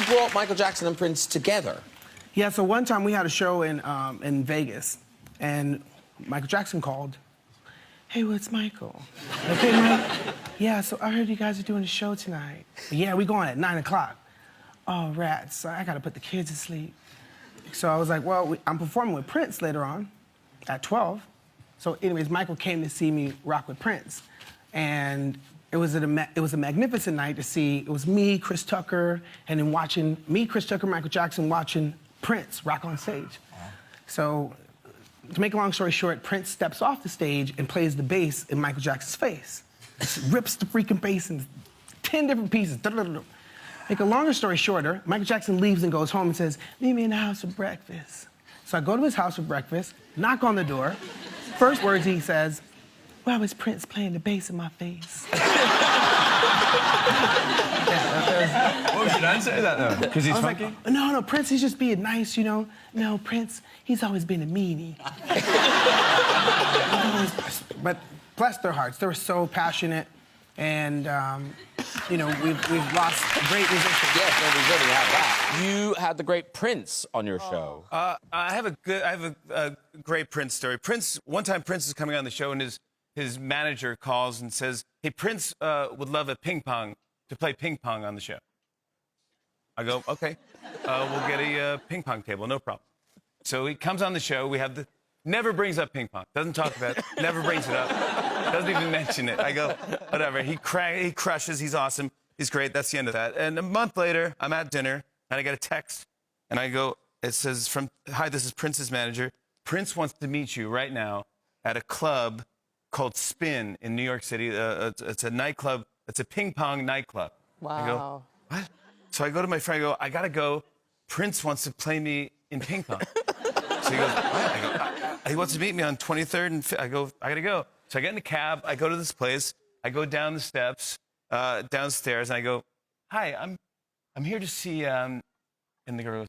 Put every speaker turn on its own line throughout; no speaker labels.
brought Michael Jackson and Prince together?
Yeah, so one time we had a show in Vegas, and Michael Jackson called. Hey, what's Michael? Okay, Mike. Yeah, so I heard you guys are doing a show tonight. Yeah, we going at 9 o'clock. Oh, rats, I gotta put the kids to sleep. So I was like, well, I'm performing with Prince later on at 12. So anyways, Michael came to see me rock with Prince. And it was a magnificent night to see. It was me, Chris Tucker, and then watching me, Chris Tucker, Michael Jackson, watching Prince rock on stage. So to make a long story short, Prince steps off the stage and plays the bass in Michael Jackson's face. Rips the freaking bass in 10 different pieces. Make a longer story shorter, Michael Jackson leaves and goes home and says, meet me in the house for breakfast. So I go to his house for breakfast, knock on the door. First words he says, why was Prince playing the bass in my face?
What was your dad say that though? Because he's funky?
Like, no, Prince, he's just being nice, you know? No, Prince, he's always been a meanie. But bless their hearts, they were so passionate, and you know, we've lost great musicians.
Yes, no, we really have that. You had the great Prince on your show.
I have a great Prince story. One time Prince is coming on the show and his manager calls and says, hey, Prince would love to play ping pong on the show. I go, okay, we'll get a ping pong table, no problem. So he comes on the show, never brings up ping pong, doesn't talk about it, never brings it up, doesn't even mention it. I go, whatever, he crushes, he's awesome, he's great, that's the end of that. And a month later, I'm at dinner, and I get a text, and I go, it says, hi, this is Prince's manager. Prince wants to meet you right now at a club called Spin in New York City. It's a nightclub, it's a ping pong nightclub.
Wow.
I go, what? So I go to my friend, I go, I gotta go. Prince wants to play me in ping pong. So he goes, what? I go, he wants to meet me on 23rd and 5th. I go, I gotta go. So I get in a cab, I go to this place, I go down the steps, downstairs, and I go, hi, I'm here to see, and the girl goes,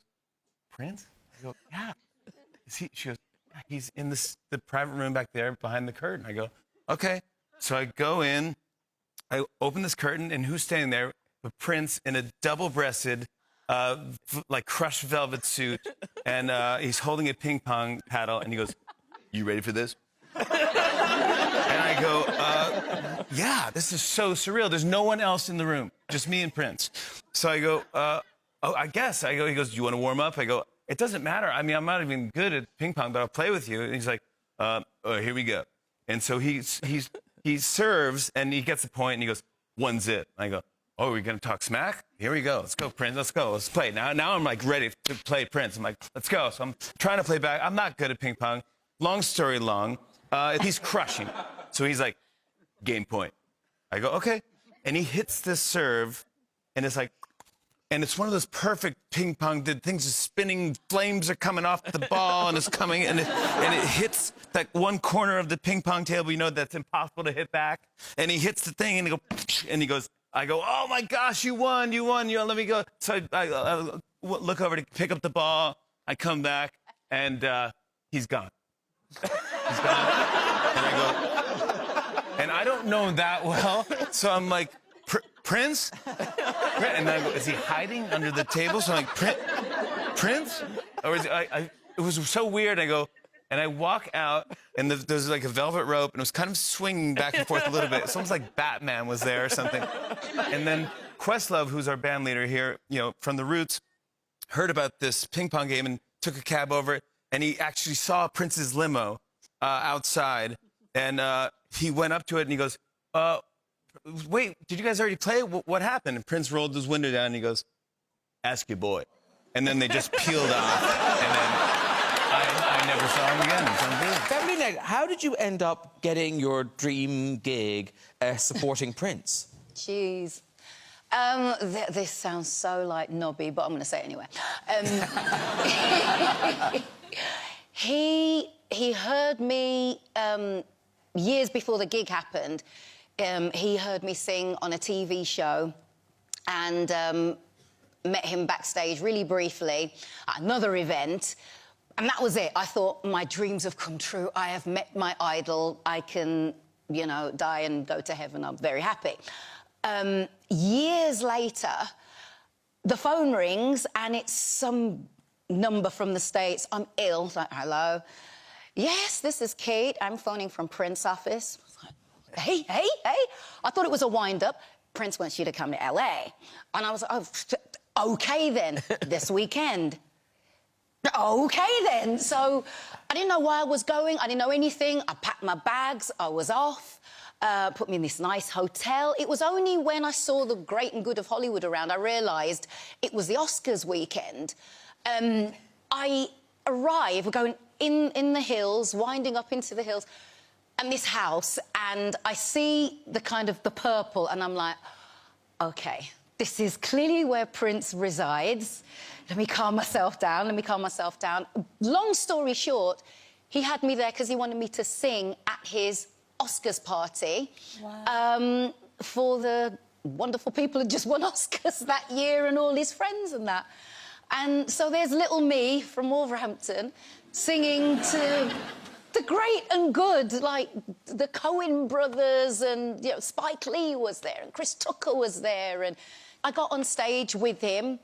Prince? I go, yeah. She goes, yeah, he's in the private room back there behind the curtain. I go, okay. So I go in, I open this curtain, and who's standing there? But Prince in a double-breasted, like crushed velvet suit, and he's holding a ping pong paddle, and he goes, you ready for this? And I go, yeah, this is so surreal. There's no one else in the room, just me and Prince. So I go, oh, I guess. I go, he goes, do you want to warm up? I go, it doesn't matter. I mean, I'm not even good at ping pong, but I'll play with you. And he's like, oh, here we go. And so he serves, and he gets the point, and he goes, 1-0. I go, oh, we're going to talk smack? Here we go. Let's go, Prince. Let's go. Let's play. Now I'm, like, ready to play Prince. I'm like, let's go. So I'm trying to play back. I'm not good at ping pong. Long story long. He's crushing. So he's like, game point. I go, okay. And he hits this serve, and it's like, and it's one of those perfect ping pong, the things are spinning, flames are coming off the ball, and it's coming, and it hits that one corner of the ping pong table, you know, that's impossible to hit back. And he hits the thing, and he goes, I go, oh my gosh, you won, let me go. So I look over to pick up the ball, I come back, and he's gone. He's gone. And I go, and I don't know him that well, so I'm like, Prince? And I go, is he hiding under the table? So I'm like, Prince? Or is it was so weird. I go, and I walk out, and there's like a velvet rope, and it was kind of swinging back and forth a little bit. It's almost like Batman was there or something. And then Questlove, who's our band leader here, you know, from The Roots, heard about this ping pong game and took a cab over, and he actually saw Prince's limo outside, and he went up to it, and he goes, wait, did you guys already play? What happened? And Prince rolled his window down, and he goes, ask your boy. And then they just peeled off, and then I never saw him again. It's unbelievable.
Beverly Neg, how did you end up getting your dream gig supporting Prince?
Jeez. This sounds so, like, knobby, but I'm going to say it anyway. He heard me years before the gig happened. He heard me sing on a TV show and met him backstage really briefly at another event. And that was it. I thought, my dreams have come true. I have met my idol. I can, you know, die and go to heaven. I'm very happy. Years later, the phone rings and it's some number from the States. I'm ill. It's like, hello. Yes, this is Kate. I'm phoning from Prince's office. Hey. I thought it was a wind-up. Prince wants you to come to LA. And I was like, oh, OK then, this weekend. OK then. So I didn't know where I was going. I didn't know anything. I packed my bags. I was off. Put me in this nice hotel. It was only when I saw the great and good of Hollywood around I realised it was the Oscars weekend. I arrive, we're going in the hills, winding up into the hills, and this house, and I see the kind of the purple, and I'm like, OK, this is clearly where Prince resides. Let me calm myself down, Long story short, he had me there because he wanted me to sing at his Oscars party. Wow. For the wonderful people who just won Oscars that year and all his friends and that. And so there's little me from Wolverhampton singing to the great and good, like the Coen brothers, and you know, Spike Lee was there and Chris Tucker was there, and I got on stage with him.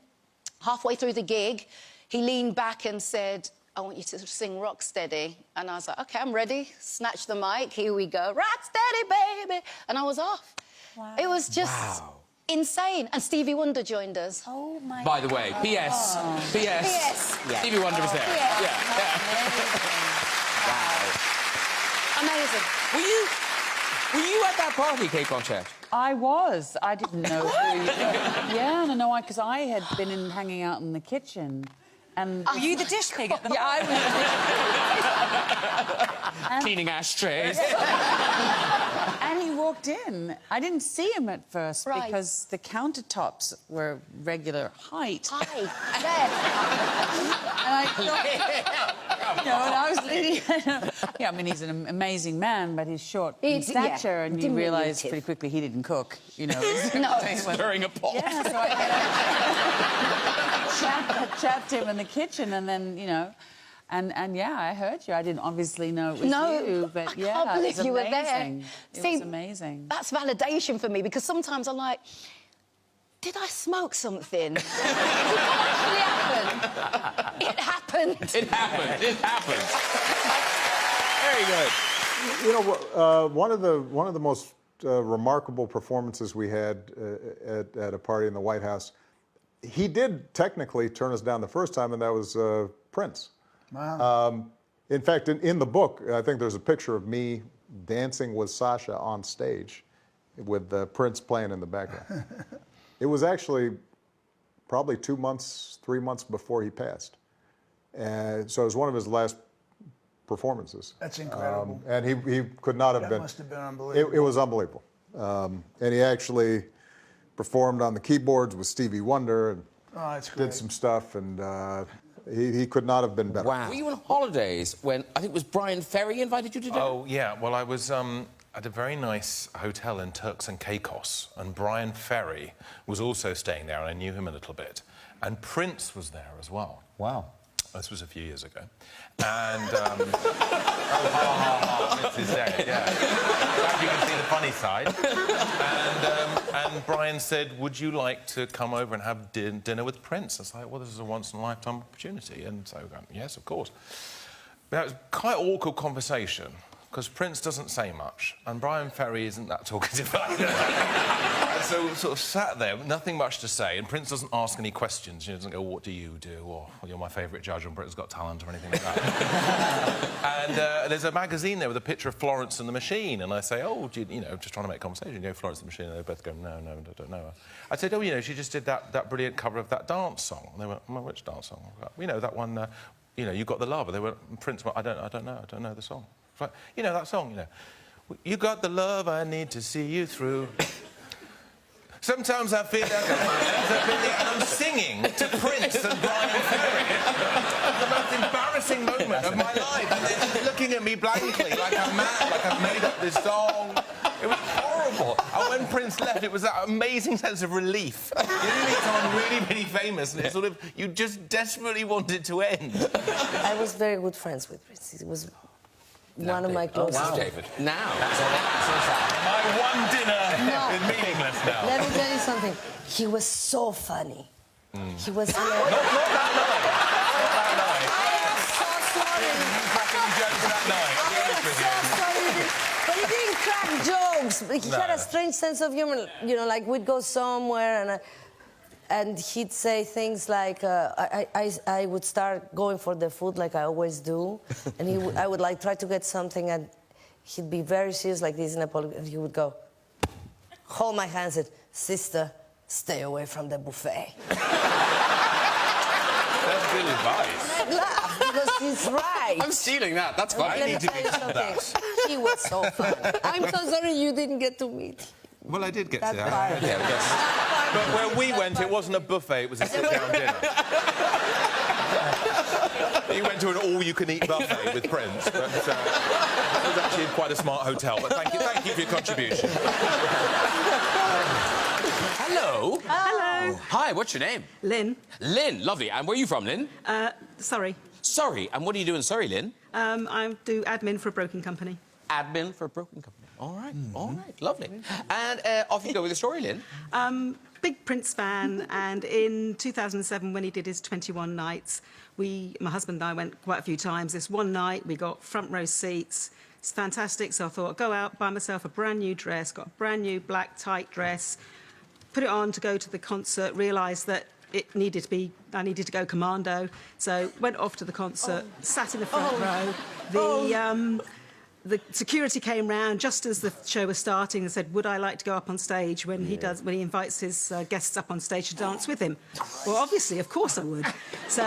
Halfway through the gig, he leaned back and said, I want you to sing Rocksteady. And I was like, OK, I'm ready. Snatched the mic, here we go. Rocksteady, baby. And I was off.
Wow.
It was just insane. And Stevie Wonder joined us.
Oh, my
By the way, P.S.
P.S.
Yeah. Stevie Wonder was there.
Yeah.
Wow.
Amazing.
Were you at that party, Kate Blanchett?
I was. I didn't know who you... Yeah, no, because I had been hanging out in the kitchen. And
were you the dish pig at the
Yeah, I was.
Cleaning ashtrays.
And he walked in. I didn't see him at first
Right.
because the countertops were regular height.
Hi.
And I thought, you know, and I was leading... Yeah, I mean, he's an amazing man, but he's short in stature, and you realise pretty quickly he didn't cook, you know.
No.
Stirring a pot.
Yeah, so I chat to him in the kitchen, and then, you know... And yeah, I heard you. I didn't obviously know it was you, but
I
yeah,
can't believe
it was
you were
amazing.
there.
It
See,
was amazing.
That's validation for me, because sometimes I'm like, did I smoke something? Did that actually happen? It happened.
It happened. Very good.
You know, one of the most remarkable performances we had at a party in the White House, he did technically turn us down the first time, and that was Prince.
Wow.
In fact, in the book, I think there's a picture of me dancing with Sasha on stage with Prince playing in the background. It was actually probably 2 months, 3 months before he passed. And so it was one of his last performances.
That's incredible.
And he could not have been.
That must have been unbelievable.
It was unbelievable. And he actually performed on the keyboards with Stevie Wonder and
that's great.
did some stuff, and he could not have been better.
Wow. Were you on holidays when, I think it was Brian Ferry invited you to dinner?
Oh, yeah. Well, I was at a very nice hotel in Turks and Caicos, and Brian Ferry was also staying there, and I knew him a little bit. And Prince was there as well.
Wow.
This was a few years ago. And, Prince is dead, yeah. Glad you can see the funny side. And Brian said, would you like to come over and have dinner with Prince? I was like, well, this is a once-in-a-lifetime opportunity. And so, yes, of course. But it was quite an awkward conversation, because Prince doesn't say much, and Brian Ferry isn't that talkative either. So we sort of sat there with nothing much to say, and Prince doesn't ask any questions. He doesn't go, what do you do? Or, well, you're my favourite judge on Britain's Got Talent, or anything like that. And there's a magazine there with a picture of Florence and the Machine, and I say, oh, do you know, just trying to make conversation. You know, Florence and the Machine, and they both go, no, I don't know her. I said, oh, you know, she just did that brilliant cover of that dance song. And they went, well, which dance song? You know, that one, you know, You Got the Love. They went, Prince went, I don't know the song. Like, you know, that song, you know. You got the love I need to see you through. Sometimes I feel like and I'm singing to Prince and Brian Ferry. The most embarrassing moment of my life. And they're just looking at me blankly, like I'm mad, like I've made up this song. It was horrible. And when Prince left, it was that amazing sense of relief. You didn't meet someone really, really famous, and it's sort of, you just desperately want it to end.
I was very good friends with Prince. He was one of my closest.
Wow, David. Now.
My one dinner is meaningless now.
Let me tell you something. He was so funny. He was here.
Not that night. Not that night.
I am so sorry.
You crack any jokes that night? I'll be honest with you.
So sorry. But he didn't crack jokes. He had a strange sense of humor. You know, like we'd go somewhere and he'd say things like, I would start going for the food like I always do. And I would like try to get something and he'd be very serious like this in a and he would go, hold my hand and say, sister, stay away from the buffet.
That's good advice.
I laugh because he's right.
I'm stealing that. That's fine.
Let me tell you something. He was so fun. I'm so sorry you didn't get to meet him.
Well, I did get
That
to
part.
But where we went, it wasn't a buffet, it was a sit-down dinner.
You went to an all-you-can-eat buffet with Prince, but it was actually quite a smart hotel. But thank you for your contribution.
Hello.
Hello.
Hi, what's your name?
Lynn.
Lynn, lovely. And where are you from, Lynn?
Sorry.
Surrey. And what do you do in Surrey, Lynn?
I do admin for a broking company.
Admin for a broken company. All right, lovely. And off you go with the story, Lynn.
Big Prince fan, and in 2007, when he did his 21 nights, my husband and I went quite a few times. This one night, we got front row seats. It's fantastic, so I thought I'd go out, buy myself a brand new dress, got a brand new black tight dress, put it on to go to the concert, realised that I needed to go commando, so went off to the concert, sat in the front row. The security came round just as the show was starting and said, would I like to go up on stage when he invites his guests up on stage to dance with him? Well, obviously, of course I would. So...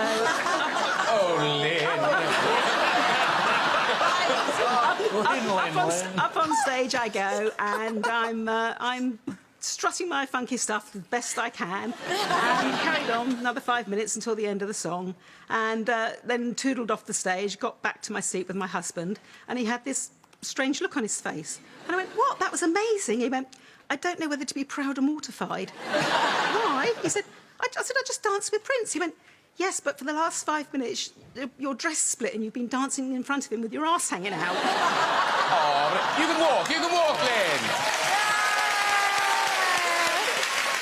Up on stage I go, and I'm strutting my funky stuff the best I can, and carried on another 5 minutes until the end of the song, and then toodled off the stage, got back to my seat with my husband, and he had this strange look on his face. And I went, what? That was amazing. He went, I don't know whether to be proud or mortified. Why? He said, I said, I just danced with Prince. He went, yes, but for the last 5 minutes, your dress split and you've been dancing in front of him with your arse hanging out.
Oh, you can walk, Lynn.